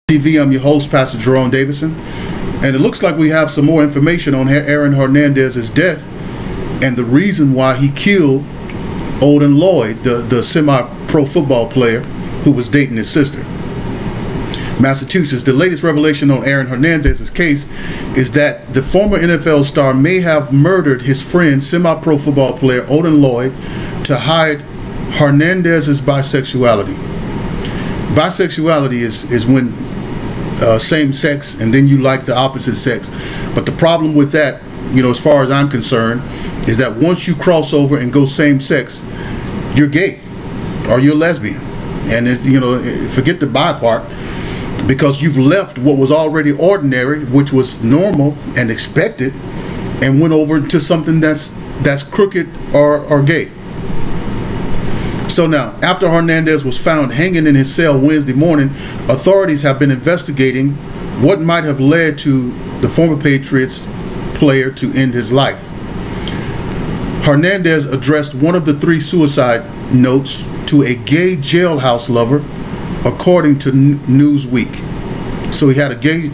TV. I'm your host, Pastor Jerome Davison, and it looks like we have some more information on Aaron Hernandez's death and the reason why he killed Odin Lloyd, the semi-pro football player who was dating his sister. Massachusetts. The latest revelation on Aaron Hernandez's case is that the former NFL star may have murdered his friend, semi-pro football player Odin Lloyd, to hide Hernandez's bisexuality. Bisexuality is when same sex and then you like the opposite sex. But the problem with that, as far as I'm concerned, is that once you cross over and go same sex, you're gay or you're lesbian. And it's, forget the bi part, because you've left what was already ordinary, which was normal and expected, and went over to something that's crooked or gay. So now, after Hernandez was found hanging in his cell Wednesday morning, authorities have been investigating what might have led to the former Patriots player to end his life. Hernandez addressed one of the 3 suicide notes to a gay jailhouse lover, according to Newsweek. So he had a gay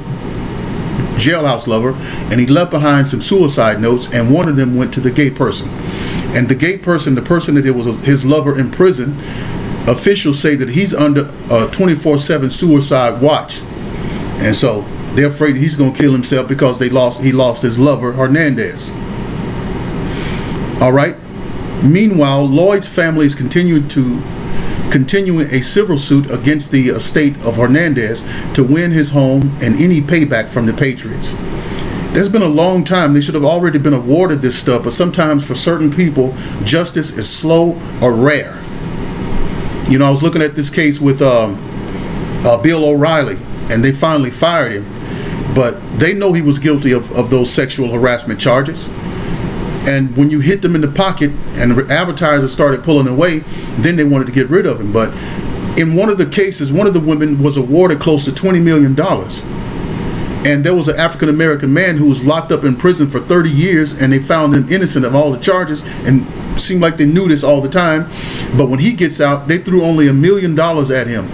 jailhouse lover, and he left behind some suicide notes, and one of them went to the gay person. And the gay person, the person that it was his lover in prison, officials say that he's under a 24/7 suicide watch. And so they're afraid he's going to kill himself because he lost his lover, Hernandez. All right. Meanwhile, Lloyd's family is continuing a civil suit against the estate of Hernandez to win his home and any payback from the Patriots. There's been a long time. They should have already been awarded this stuff, but sometimes for certain people, justice is slow or rare. I was looking at this case with Bill O'Reilly, and they finally fired him, but they know he was guilty of those sexual harassment charges. And when you hit them in the pocket and the advertisers started pulling away, then they wanted to get rid of him. But in one of the cases, one of the women was awarded close to $20 million. And there was an African-American man who was locked up in prison for 30 years, and they found him innocent of all the charges, and seemed like they knew this all the time. But when he gets out, they threw only $1 million at him.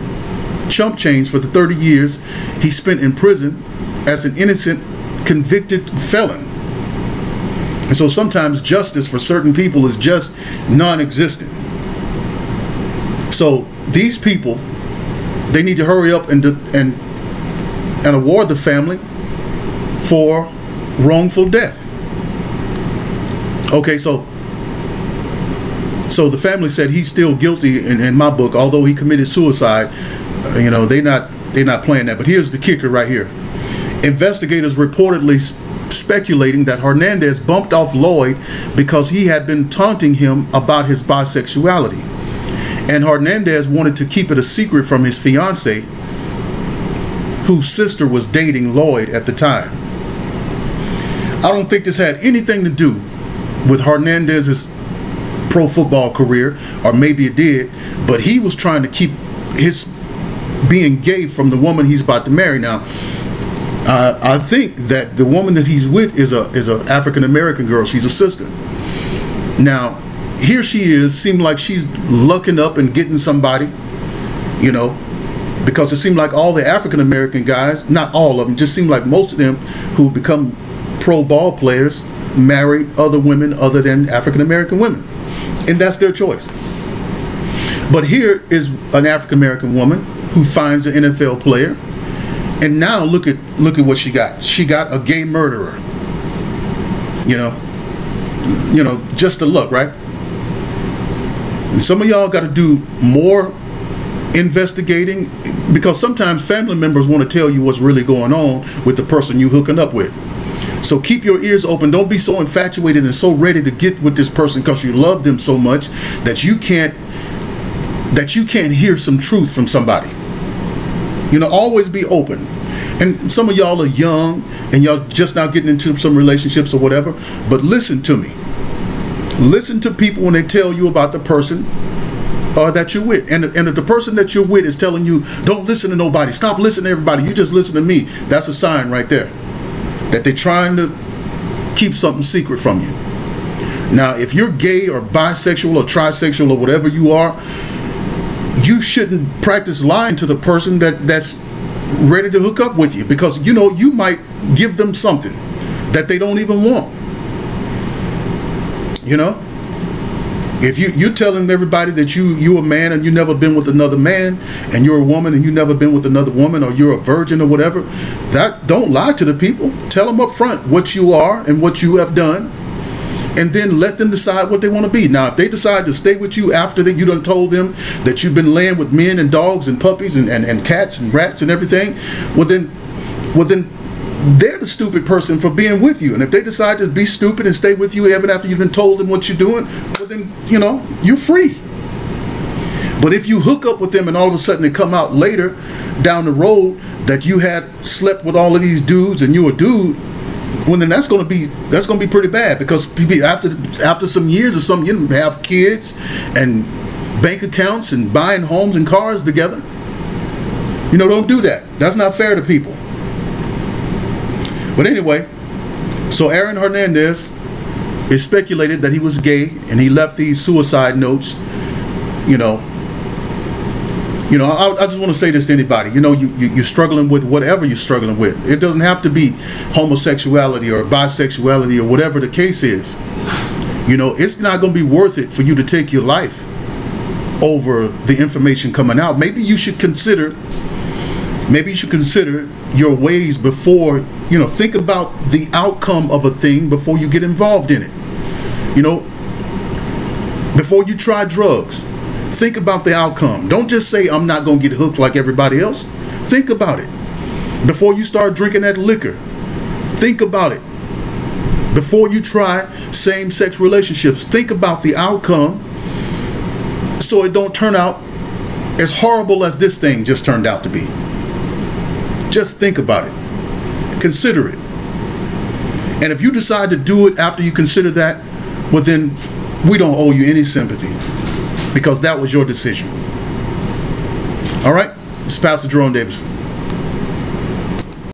Chump change for the 30 years he spent in prison as an innocent, convicted felon. And so sometimes justice for certain people is just non-existent. So these people, they need to hurry up and award the family for wrongful death. Okay, so the family said he's still guilty in my book, although he committed suicide. They're not playing that. But here's the kicker right here. Investigators reportedly speculating that Hernandez bumped off Lloyd because he had been taunting him about his bisexuality, and Hernandez wanted to keep it a secret from his fiancée, whose sister was dating Lloyd at the time. I don't think this had anything to do with Hernandez's pro football career, or maybe it did, but he was trying to keep his being gay from the woman he's about to marry. Now, I think that the woman that he's with is a African-American girl. She's a sister. Now, here she is, seemed like she's looking up and getting somebody, because it seemed like all the African-American guys, not all of them, just seemed like most of them who become pro ball players marry other women other than African-American women. And that's their choice. But here is an African-American woman who finds an NFL player. And now look at what she got. She got a gay murderer. Just a look, right? And some of y'all got to do more investigating, because sometimes family members want to tell you what's really going on with the person you hooking up with. So keep your ears open. Don't be so infatuated and so ready to get with this person because you love them so much that you can't hear some truth from somebody. Always be open. And some of y'all are young and y'all just now getting into some relationships or whatever, but listen to me. Listen to people when they tell you about the person that you're with. And if the person that you're with is telling you, don't listen to nobody, stop listening to everybody, you just listen to me, that's a sign right there that they're trying to keep something secret from you. Now, if you're gay or bisexual or trisexual or whatever you are, you shouldn't practice lying to the person that's ready to hook up with you, because you know you might give them something that they don't even want. You know, if you're telling everybody that you're a man and you never been with another man, and you're a woman and you never been with another woman, or you're a virgin or whatever, that don't lie to the people. Tell them up front what you are and what you have done, and then let them decide what they want to be. Now, if they decide to stay with you after that you done told them that you've been laying with men and dogs and puppies and cats and rats and everything, well then they're the stupid person for being with you. And if they decide to be stupid and stay with you even after you've been told them what you're doing, well then, you know, you're free. But if you hook up with them and all of a sudden they come out later down the road that you had slept with all of these dudes and you're a dude, well then that's gonna be pretty bad, because people, after some years or something, you have kids and bank accounts and buying homes and cars together. You know, don't do that. That's not fair to people. But anyway, so Aaron Hernandez, it's speculated that he was gay and he left these suicide notes. I just want to say this to anybody. You know, you're struggling with whatever you're struggling with. It doesn't have to be homosexuality or bisexuality or whatever the case is. You know, it's not going to be worth it for you to take your life over the information coming out. Maybe you should consider your ways before, you know, think about the outcome of a thing before you get involved in it. You know, before you try drugs, think about the outcome. Don't just say, I'm not going to get hooked like everybody else. Think about it. Before you start drinking that liquor, think about it. Before you try same-sex relationships, think about the outcome so it don't turn out as horrible as this thing just turned out to be. Just think about it. Consider it. And if you decide to do it after you consider that, well then we don't owe you any sympathy, because that was your decision. All right? It's Pastor Jerome Davis.